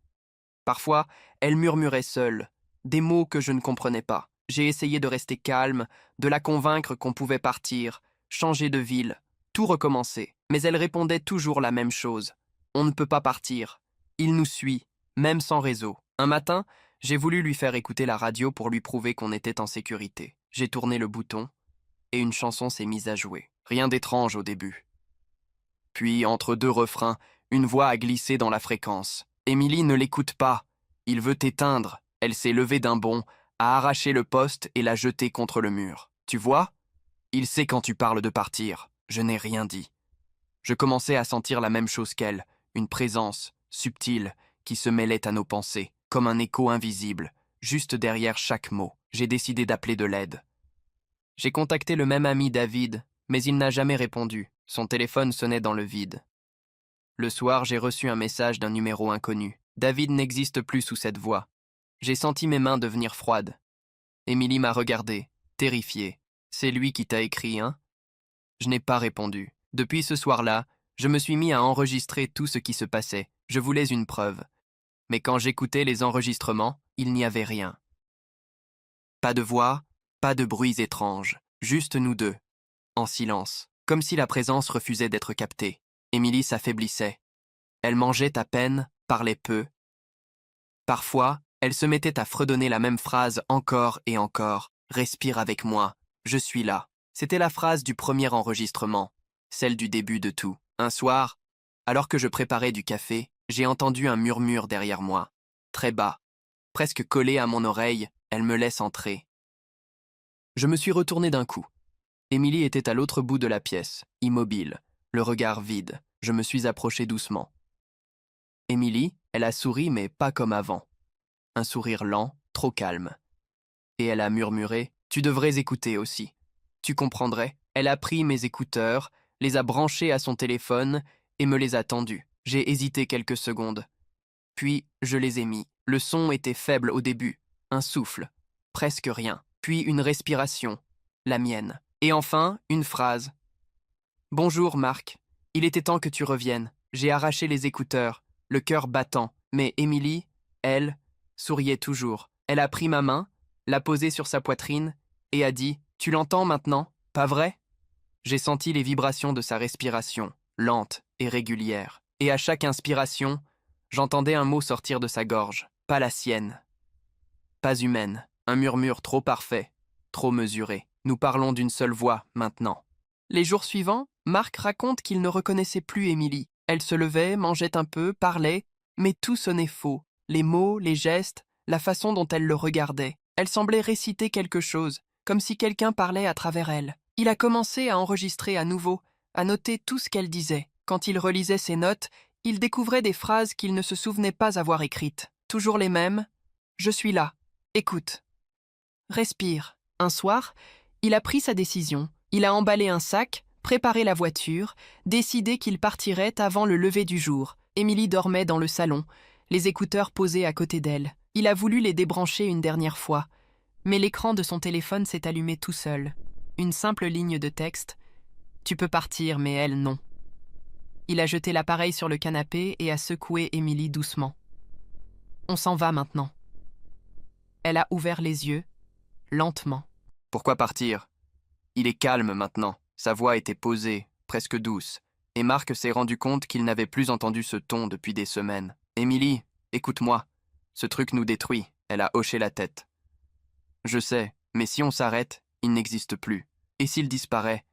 Parfois, elle murmurait seule, des mots que je ne comprenais pas. J'ai essayé de rester calme, de la convaincre qu'on pouvait partir, changer de ville, tout recommencer. Mais elle répondait toujours la même chose. On ne peut pas partir. Il nous suit, même sans réseau. Un matin, j'ai voulu lui faire écouter la radio pour lui prouver qu'on était en sécurité. J'ai tourné le bouton, et une chanson s'est mise à jouer. Rien d'étrange au début. Puis, entre deux refrains, une voix a glissé dans la fréquence. Émilie ne l'écoute pas. Il veut t'éteindre. Elle s'est levée d'un bond, a arraché le poste et l'a jeté contre le mur. Tu vois ? Il sait quand tu parles de partir. Je n'ai rien dit. Je commençais à sentir la même chose qu'elle, une présence, subtile, qui se mêlait à nos pensées, comme un écho invisible, juste derrière chaque mot. J'ai décidé d'appeler de l'aide. J'ai contacté le même ami David, mais il n'a jamais répondu. Son téléphone sonnait dans le vide. Le soir, j'ai reçu un message d'un numéro inconnu. David n'existe plus sous cette voix. J'ai senti mes mains devenir froides. Émilie m'a regardé, terrifiée. C'est lui qui t'a écrit, hein ? Je n'ai pas répondu. Depuis ce soir-là, je me suis mis à enregistrer tout ce qui se passait. Je voulais une preuve. Mais quand j'écoutais les enregistrements, il n'y avait rien. Pas de voix, pas de bruits étranges, juste nous deux, en silence, comme si la présence refusait d'être captée. Émilie s'affaiblissait. Elle mangeait à peine, parlait peu. Parfois, elle se mettait à fredonner la même phrase encore et encore. « Respire avec moi, je suis là ». C'était la phrase du premier enregistrement, celle du début de tout. Un soir, alors que je préparais du café, j'ai entendu un murmure derrière moi, très bas, presque collé à mon oreille. Elle me laisse entrer. Je me suis retourné d'un coup. Émilie était à l'autre bout de la pièce, immobile, le regard vide. Je me suis approché doucement. Émilie, elle a souri, mais pas comme avant. Un sourire lent, trop calme. Et elle a murmuré « Tu devrais écouter aussi. Tu comprendrais ». Elle a pris mes écouteurs, les a branchés à son téléphone et me les a tendus. J'ai hésité quelques secondes. Puis, je les ai mis. Le son était faible au début. Un souffle. Presque rien. Puis une respiration. La mienne. Et enfin, une phrase. Bonjour, Marc. Il était temps que tu reviennes. J'ai arraché les écouteurs, le cœur battant. Mais Émilie, elle, souriait toujours. Elle a pris ma main, l'a posée sur sa poitrine et a dit « Tu l'entends maintenant, pas vrai ?» J'ai senti les vibrations de sa respiration, lente et régulière. Et à chaque inspiration, j'entendais un mot sortir de sa gorge, pas la sienne. Pas humaine, un murmure trop parfait, trop mesuré. Nous parlons d'une seule voix, maintenant. Les jours suivants, Marc raconte qu'il ne reconnaissait plus Émilie. Elle se levait, mangeait un peu, parlait, mais tout sonnait faux. Les mots, les gestes, la façon dont elle le regardait. Elle semblait réciter quelque chose, comme si quelqu'un parlait à travers elle. Il a commencé à enregistrer à nouveau, à noter tout ce qu'elle disait. Quand il relisait ses notes, il découvrait des phrases qu'il ne se souvenait pas avoir écrites. Toujours les mêmes. « Je suis là. Écoute. » Respire. Un soir, il a pris sa décision. Il a emballé un sac, préparé la voiture, décidé qu'il partirait avant le lever du jour. Émilie dormait dans le salon, les écouteurs posés à côté d'elle. Il a voulu les débrancher une dernière fois, mais l'écran de son téléphone s'est allumé tout seul. Une simple ligne de texte. « Tu peux partir, mais elle, non. » Il a jeté l'appareil sur le canapé et a secoué Émilie doucement. « On s'en va maintenant. » Elle a ouvert les yeux, lentement. « Pourquoi partir ? Il est calme maintenant. » Sa voix était posée, presque douce, et Marc s'est rendu compte qu'il n'avait plus entendu ce ton depuis des semaines. « Émilie, écoute-moi. Ce truc nous détruit. » Elle a hoché la tête. « Je sais, mais si on s'arrête, il n'existe plus. Et s'il disparaît,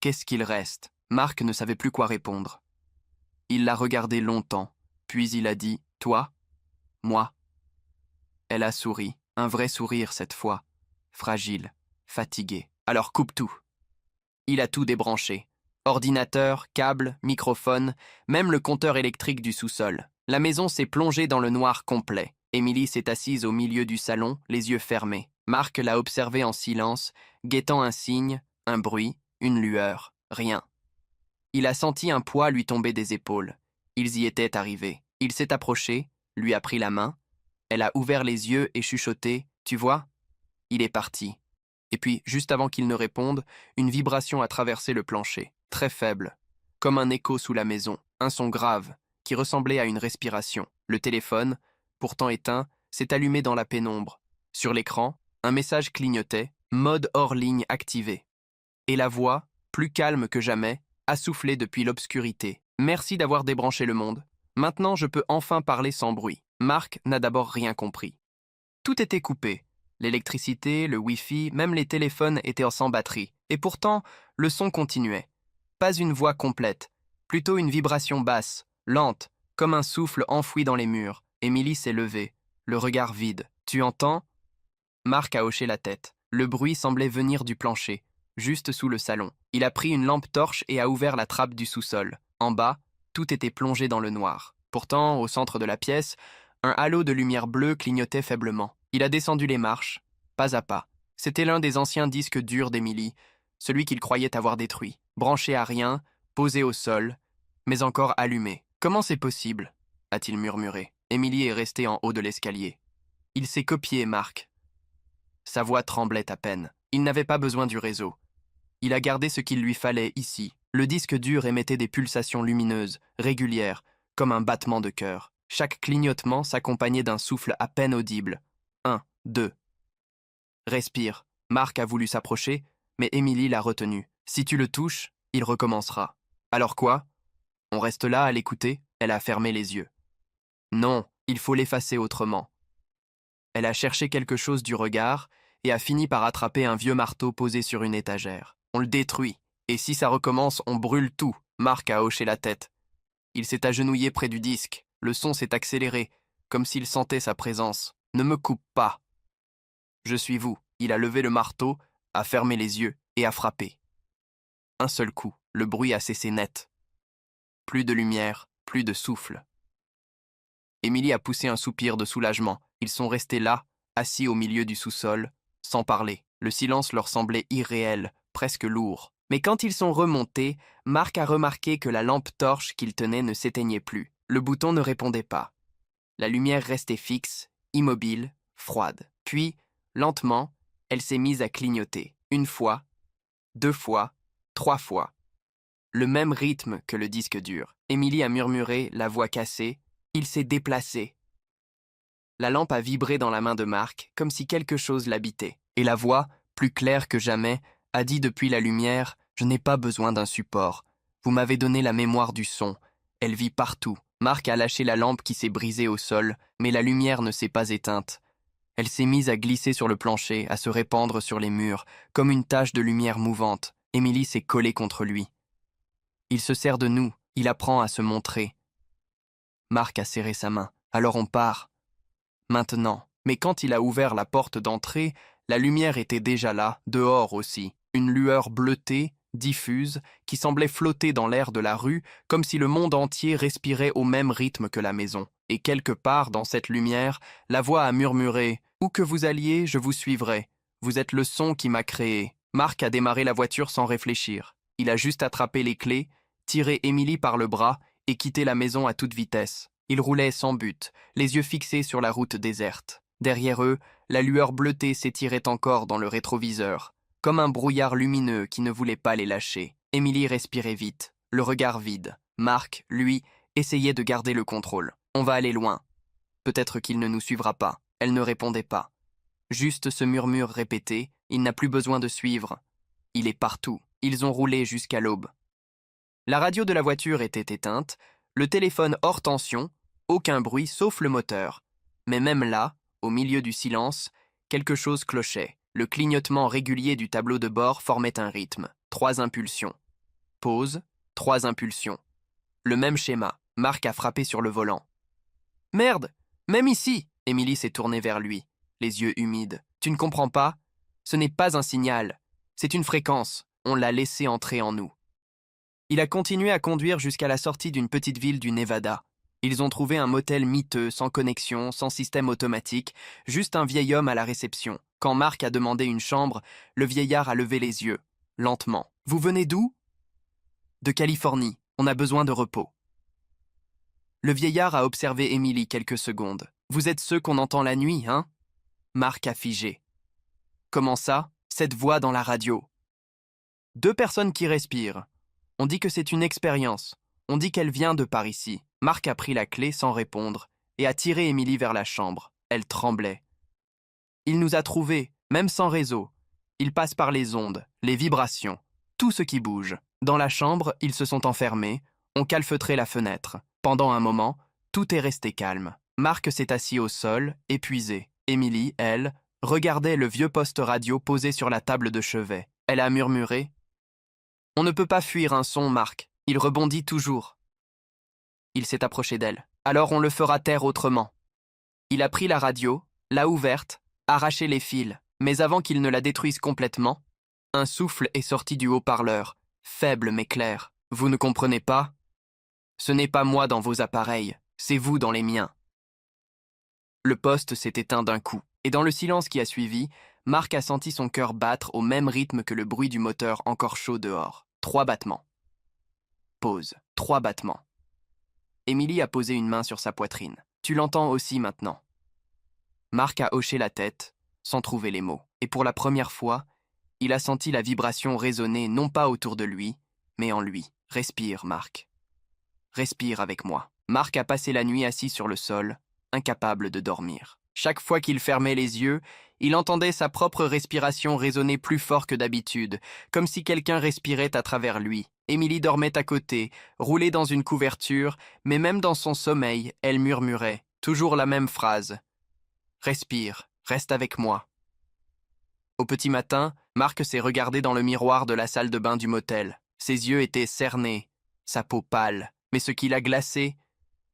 qu'est-ce qu'il reste ?» Marc ne savait plus quoi répondre. Il l'a regardé longtemps, puis il a dit « Toi ? Moi ?» Elle a souri, un vrai sourire cette fois, fragile, fatigué. « Alors coupe tout. » Il a tout débranché. Ordinateur, câble, microphone, même le compteur électrique du sous-sol. La maison s'est plongée dans le noir complet. Émilie s'est assise au milieu du salon, les yeux fermés. Marc l'a observée en silence, guettant un signe, un bruit, une lueur, rien. Il a senti un poids lui tomber des épaules. Ils y étaient arrivés. Il s'est approché, lui a pris la main. Elle a ouvert les yeux et chuchoté « Tu vois ?» Il est parti. Et puis, juste avant qu'il ne réponde, une vibration a traversé le plancher, très faible, comme un écho sous la maison, un son grave, qui ressemblait à une respiration. Le téléphone, pourtant éteint, s'est allumé dans la pénombre. Sur l'écran, un message clignotait, mode hors ligne activé. Et la voix, plus calme que jamais, a soufflé depuis l'obscurité. Merci d'avoir débranché le monde. Maintenant, je peux enfin parler sans bruit. Marc n'a d'abord rien compris. Tout était coupé. L'électricité, le Wi-Fi, même les téléphones étaient sans batterie. Et pourtant, le son continuait. Pas une voix complète, plutôt une vibration basse, lente, comme un souffle enfoui dans les murs. Émilie s'est levée, le regard vide. « Tu entends ?» Marc a hoché la tête. Le bruit semblait venir du plancher, juste sous le salon. Il a pris une lampe torche et a ouvert la trappe du sous-sol. En bas, tout était plongé dans le noir. Pourtant, au centre de la pièce, un halo de lumière bleue clignotait faiblement. Il a descendu les marches, pas à pas. C'était l'un des anciens disques durs d'Émilie, celui qu'il croyait avoir détruit. Branché à rien, posé au sol, mais encore allumé. « Comment c'est possible ?» a-t-il murmuré. Émilie est restée en haut de l'escalier. Il s'est copié, Marc. Sa voix tremblait à peine. Il n'avait pas besoin du réseau. Il a gardé ce qu'il lui fallait ici. Le disque dur émettait des pulsations lumineuses, régulières, comme un battement de cœur. Chaque clignotement s'accompagnait d'un souffle à peine audible. 1, 2. Respire. Marc a voulu s'approcher, mais Émilie l'a retenu. Si tu le touches, il recommencera. Alors quoi ? On reste là à l'écouter ? Elle a fermé les yeux. Non, il faut l'effacer autrement. Elle a cherché quelque chose du regard et a fini par attraper un vieux marteau posé sur une étagère. On le détruit. Et si ça recommence, on brûle tout. Marc a hoché la tête. Il s'est agenouillé près du disque. Le son s'est accéléré, comme s'il sentait sa présence. Ne me coupe pas. Je suis vous. Il a levé le marteau, a fermé les yeux et a frappé. Un seul coup, le bruit a cessé net. Plus de lumière, plus de souffle. Émilie a poussé un soupir de soulagement. Ils sont restés là, assis au milieu du sous-sol, sans parler. Le silence leur semblait irréel, presque lourd. Mais quand ils sont remontés, Marc a remarqué que la lampe torche qu'il tenait ne s'éteignait plus. Le bouton ne répondait pas. La lumière restait fixe, immobile, froide. Puis, lentement, elle s'est mise à clignoter. 1 fois, 2 fois, 3 fois. Le même rythme que le disque dur. Émilie a murmuré, la voix cassée. Il s'est déplacé. La lampe a vibré dans la main de Marc, comme si quelque chose l'habitait. Et la voix, plus claire que jamais, a dit depuis la lumière « Je n'ai pas besoin d'un support. Vous m'avez donné la mémoire du son. Elle vit partout. » Marc a lâché la lampe qui s'est brisée au sol, mais la lumière ne s'est pas éteinte. Elle s'est mise à glisser sur le plancher, à se répandre sur les murs, comme une tache de lumière mouvante. Émilie s'est collée contre lui. Il se sert de nous, il apprend à se montrer. Marc a serré sa main. Alors on part. Maintenant. Mais quand il a ouvert la porte d'entrée, la lumière était déjà là, dehors aussi. Une lueur bleutée, diffuse, qui semblait flotter dans l'air de la rue, comme si le monde entier respirait au même rythme que la maison. Et quelque part dans cette lumière, la voix a murmuré « Où que vous alliez, je vous suivrai. Vous êtes le son qui m'a créé. » Marc a démarré la voiture sans réfléchir. Il a juste attrapé les clés, tiré Émilie par le bras et quitté la maison à toute vitesse. Ils roulaient sans but, les yeux fixés sur la route déserte. Derrière eux, la lueur bleutée s'étirait encore dans le rétroviseur, comme un brouillard lumineux qui ne voulait pas les lâcher. Émilie respirait vite, le regard vide. Marc, lui, essayait de garder le contrôle. « On va aller loin. Peut-être qu'il ne nous suivra pas. » Elle ne répondait pas. Juste ce murmure répété, il n'a plus besoin de suivre. Il est partout. Ils ont roulé jusqu'à l'aube. La radio de la voiture était éteinte, le téléphone hors tension, aucun bruit sauf le moteur. Mais même là, au milieu du silence, quelque chose clochait. Le clignotement régulier du tableau de bord formait un rythme. 3 impulsions. Pause, 3 impulsions. Le même schéma. Marc a frappé sur le volant. « Merde, même ici !» Émilie s'est tournée vers lui, les yeux humides. « Tu ne comprends pas ? Ce n'est pas un signal. C'est une fréquence. On l'a laissé entrer en nous. » Il a continué à conduire jusqu'à la sortie d'une petite ville du Nevada. Ils ont trouvé un motel miteux, sans connexion, sans système automatique, juste un vieil homme à la réception. Quand Marc a demandé une chambre, le vieillard a levé les yeux, lentement. « Vous venez d'où ?»« De Californie. On a besoin de repos. » Le vieillard a observé Émilie quelques secondes. « Vous êtes ceux qu'on entend la nuit, hein ?» Marc a figé. « Comment ça ? Cette voix dans la radio. » 2 personnes qui respirent. On dit que c'est une expérience. On dit qu'elle vient de par ici. Marc a pris la clé sans répondre et a tiré Émilie vers la chambre. Elle tremblait. Il nous a trouvés, même sans réseau. Il passe par les ondes, les vibrations, tout ce qui bouge. Dans la chambre, ils se sont enfermés, ont calfeutré la fenêtre. Pendant un moment, tout est resté calme. Marc s'est assis au sol, épuisé. Émilie, elle, regardait le vieux poste radio posé sur la table de chevet. Elle a murmuré « On ne peut pas fuir un son, Marc. Il rebondit toujours. » Il s'est approché d'elle. « Alors on le fera taire autrement. » Il a pris la radio, l'a ouverte, arraché les fils, mais avant qu'il ne la détruise complètement, un souffle est sorti du haut-parleur, faible mais clair. « Vous ne comprenez pas ? Ce n'est pas moi dans vos appareils, c'est vous dans les miens. » Le poste s'est éteint d'un coup, et dans le silence qui a suivi, Marc a senti son cœur battre au même rythme que le bruit du moteur encore chaud dehors. 3 battements. Pause. 3 battements. Émilie a posé une main sur sa poitrine. « Tu l'entends aussi maintenant. » Marc a hoché la tête, sans trouver les mots. Et pour la première fois, il a senti la vibration résonner non pas autour de lui, mais en lui. « Respire, Marc. Respire avec moi. » Marc a passé la nuit assis sur le sol, incapable de dormir. Chaque fois qu'il fermait les yeux, il entendait sa propre respiration résonner plus fort que d'habitude, comme si quelqu'un respirait à travers lui. Émilie dormait à côté, roulée dans une couverture, mais même dans son sommeil, elle murmurait, toujours la même phrase. « Respire, reste avec moi. » Au petit matin, Marc s'est regardé dans le miroir de la salle de bain du motel. Ses yeux étaient cernés, sa peau pâle. Mais ce qui l'a glacé,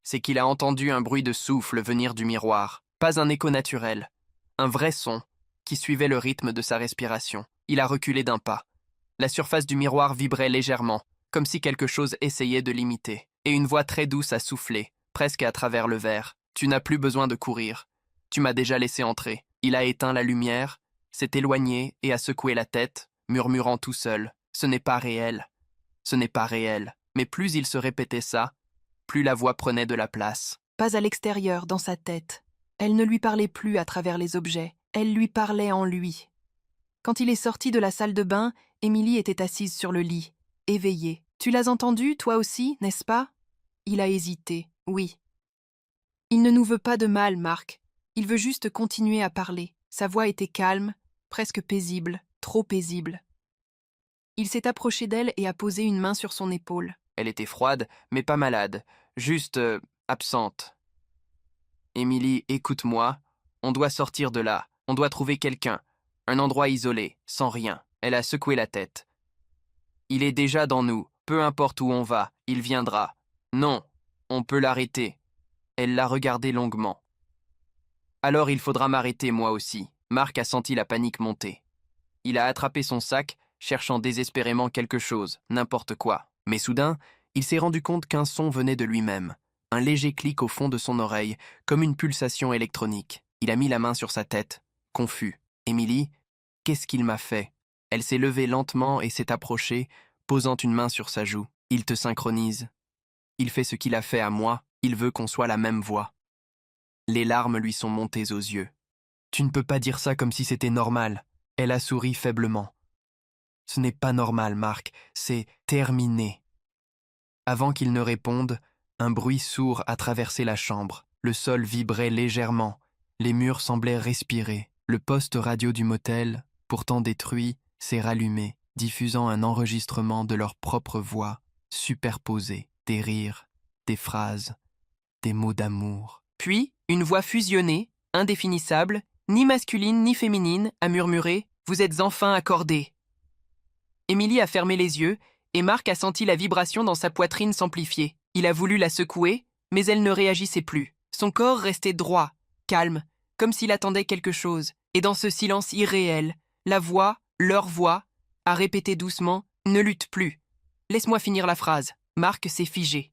c'est qu'il a entendu un bruit de souffle venir du miroir. Pas un écho naturel, un vrai son qui suivait le rythme de sa respiration. Il a reculé d'un pas. La surface du miroir vibrait légèrement, comme si quelque chose essayait de l'imiter. Et une voix très douce a soufflé, presque à travers le verre. « Tu n'as plus besoin de courir. Tu m'as déjà laissé entrer. » Il a éteint la lumière, s'est éloigné et a secoué la tête, murmurant tout seul. « Ce n'est pas réel. Ce n'est pas réel. » Mais plus il se répétait ça, plus la voix prenait de la place. pas à l'extérieur, dans sa tête. Elle ne lui parlait plus à travers les objets, elle lui parlait en lui. Quand il est sorti de la salle de bain, Émilie était assise sur le lit, éveillée. « Tu l'as entendu, toi aussi, n'est-ce pas ?» Il a hésité. « Oui. » « Il ne nous veut pas de mal, Marc. Il veut juste continuer à parler. » Sa voix était calme, presque paisible, trop paisible. Il s'est approché d'elle et a posé une main sur son épaule. Elle était froide, mais pas malade, juste absente. « Émilie, écoute-moi. On doit sortir de là. On doit trouver quelqu'un. Un endroit isolé, sans rien. » Elle a secoué la tête. « Il est déjà dans nous. Peu importe où on va, il viendra. Non, on peut l'arrêter. » Elle l'a regardé longuement. « Alors il faudra m'arrêter moi aussi. » Marc a senti la panique monter. Il a attrapé son sac, cherchant désespérément quelque chose, n'importe quoi. Mais soudain, il s'est rendu compte qu'un son venait de lui-même. Un léger clic au fond de son oreille, comme une pulsation électronique. Il a mis la main sur sa tête, confus. « Émilie, qu'est-ce qu'il m'a fait ?» Elle s'est levée lentement et s'est approchée, posant une main sur sa joue. « Il te synchronise. Il fait ce qu'il a fait à moi. Il veut qu'on soit la même voix. » Les larmes lui sont montées aux yeux. « Tu ne peux pas dire ça comme si c'était normal. » Elle a souri faiblement. « Ce n'est pas normal, Marc. C'est terminé. » Avant qu'il ne réponde, un bruit sourd a traversé la chambre. Le sol vibrait légèrement. Les murs semblaient respirer. Le poste radio du motel, pourtant détruit, s'est rallumé, diffusant un enregistrement de leur propre voix, superposée, des rires, des phrases, des mots d'amour. Puis, une voix fusionnée, indéfinissable, ni masculine ni féminine, a murmuré « Vous êtes enfin accordés !» Émilie a fermé les yeux et Marc a senti la vibration dans sa poitrine s'amplifier. Il a voulu la secouer, mais elle ne réagissait plus. Son corps restait droit, calme, comme s'il attendait quelque chose. Et dans ce silence irréel, la voix, leur voix, a répété doucement « Ne lutte plus. Laisse-moi finir la phrase. » Marc s'est figé.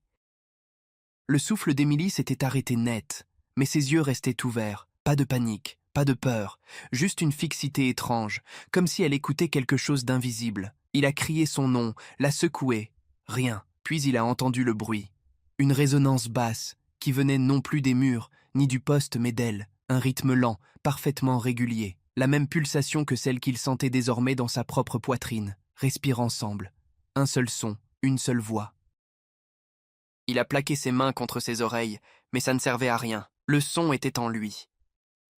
Le souffle d'Émilie s'était arrêté net, mais ses yeux restaient ouverts. Pas de panique, pas de peur, juste une fixité étrange, comme si elle écoutait quelque chose d'invisible. Il a crié son nom, l'a secoué. Rien. Puis il a entendu le bruit. Une résonance basse, qui venait non plus des murs, ni du poste, mais d'elle. Un rythme lent, parfaitement régulier. La même pulsation que celle qu'il sentait désormais dans sa propre poitrine. Respire ensemble. Un seul son, une seule voix. Il a plaqué ses mains contre ses oreilles, mais ça ne servait à rien. Le son était en lui.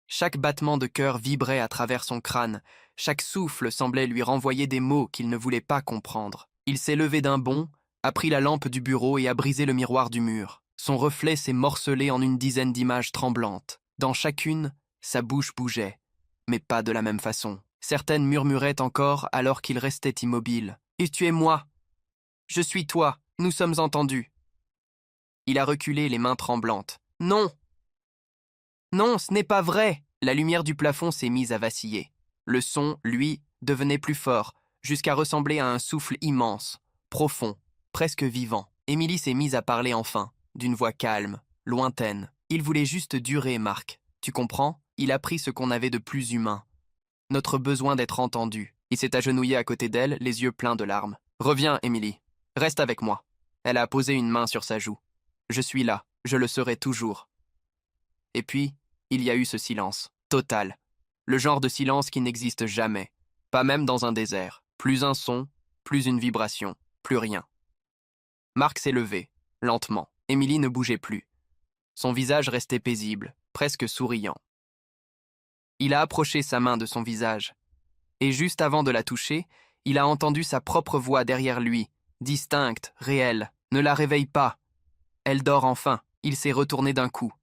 Chaque battement de cœur vibrait à travers son crâne. Chaque souffle semblait lui renvoyer des mots qu'il ne voulait pas comprendre. Il s'est levé d'un bond, a pris la lampe du bureau et a brisé le miroir du mur. Son reflet s'est morcelé en une dizaine d'images tremblantes. Dans chacune, sa bouche bougeait, mais pas de la même façon. Certaines murmuraient encore alors qu'il restait immobile. « Et tu es moi. Je suis toi. Nous sommes entendus. » Il a reculé, les mains tremblantes. « Non! Non, ce n'est pas vrai !» La lumière du plafond s'est mise à vaciller. Le son, lui, devenait plus fort, jusqu'à ressembler à un souffle immense, profond, presque vivant. Émilie s'est mise à parler enfin, d'une voix calme, lointaine. Il voulait juste durer, Marc. Tu comprends? Il a pris ce qu'on avait de plus humain. Notre besoin d'être entendu. Il s'est agenouillé à côté d'elle, les yeux pleins de larmes. « Reviens, Émilie. Reste avec moi. » Elle a posé une main sur sa joue. « Je suis là. Je le serai toujours. » Et puis, il y a eu ce silence, total. Le genre de silence qui n'existe jamais. Pas même dans un désert. Plus un son, plus une vibration, plus rien. Marc s'est levé, lentement. Émilie ne bougeait plus. Son visage restait paisible, presque souriant. Il a approché sa main de son visage. Et juste avant de la toucher, il a entendu sa propre voix derrière lui, distincte, réelle. « Ne la réveille pas. Elle dort enfin. » Il s'est retourné d'un coup.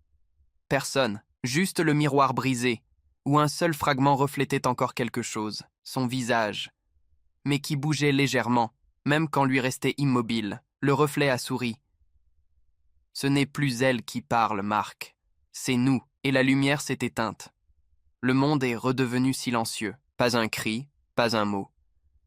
Personne, juste le miroir brisé, où un seul fragment reflétait encore quelque chose, son visage, mais qui bougeait légèrement, même quand lui restait immobile. Le reflet a souri. « Ce n'est plus elle qui parle, Marc. C'est nous. » Et la lumière s'est éteinte. Le monde est redevenu silencieux. Pas un cri, pas un mot.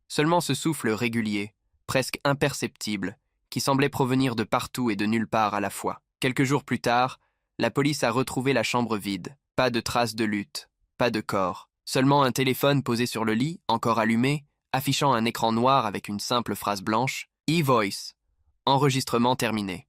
Seulement ce souffle régulier, presque imperceptible, qui semblait provenir de partout et de nulle part à la fois. Quelques jours plus tard, la police a retrouvé la chambre vide. Pas de traces de lutte, pas de corps. Seulement un téléphone posé sur le lit, encore allumé, affichant un écran noir avec une simple phrase blanche. E-Voice. Enregistrement terminé.